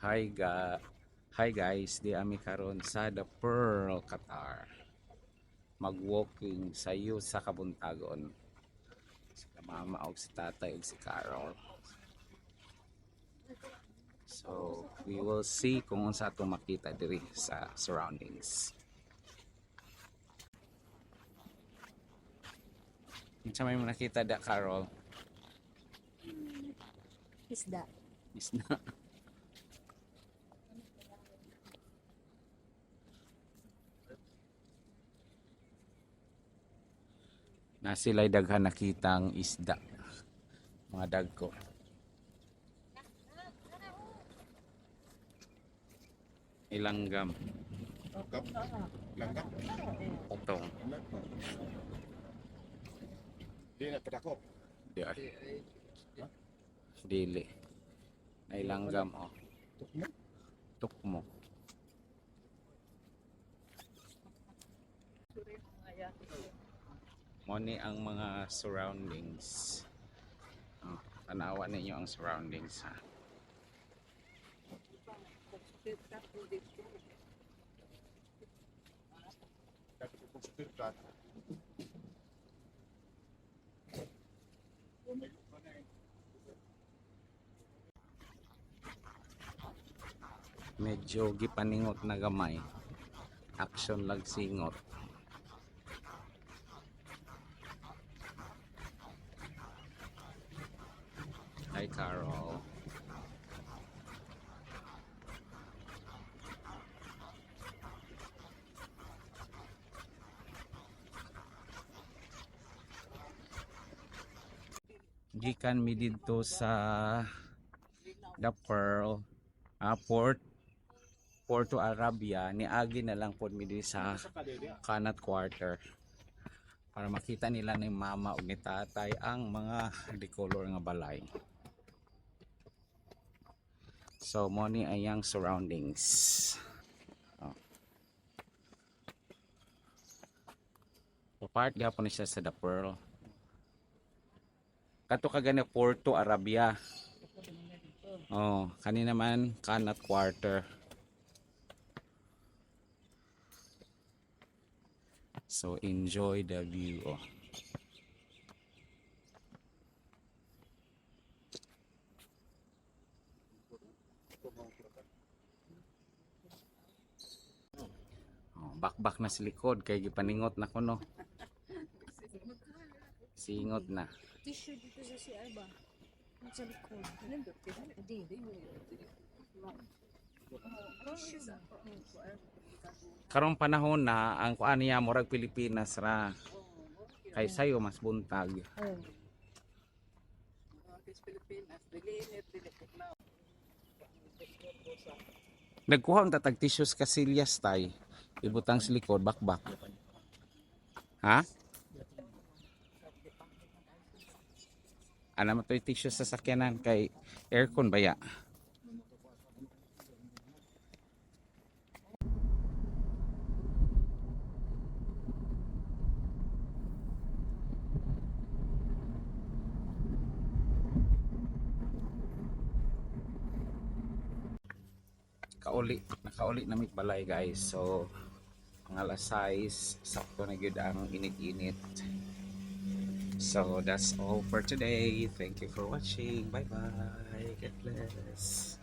Hi ga Hi guys, di ami karon sa The Pearl, Qatar. Mag-walking sayo sa Kabuntagon. Sa mama og si tatay og si Carol. So, we will see kung unsa atong makita diri sa surroundings. Unsa may mo nakita da, Carol? Isda. Isda. Na sila'y daghan nakitang isda. Mga dagko. Ilanggam. Langgam. Patong. Di na padakop. Di ay. Dili. Nailanggam, oh. Tukmo. Moni ang mga surroundings. Oh, tanawa ninyo ang surroundings, ha. Medyo gipaningot na gamay. Action lag singot. Hi, Carol. Gikan mi dito sa The Pearl, Porto Arabia. Niagi na lang pod mi diri sa Kanat Quarter para makita nila ni mama ug ni tatay ang mga decolor nga balay. So mo ni ayang surroundings. Oh. So part gapon ni siya sa The Pearl. Kato kagana Porto Arabia. Oh, kani naman Kanat Quarter. So enjoy the view. Oh. Oh, bakbak na sa likod kay gipaningot na kuno. Singot na. Tissue dito sa CR ba? Sa likod. Hindi. Karong panahon na ang kuan niya murag Pilipinas ra. Kay sayo mas buntag. Oh. Nagkuha ang tatag tissues kasilyas tay. Ibutang sa likod bakbak. Ha? Ano mo to yung tissue sa sakyanan kay aircon baya? Nakauli na may balay guys. So mga alas 6 sakto na gyud ang init-init. So that's all for today. Thank you for watching. Bye bye. God bless.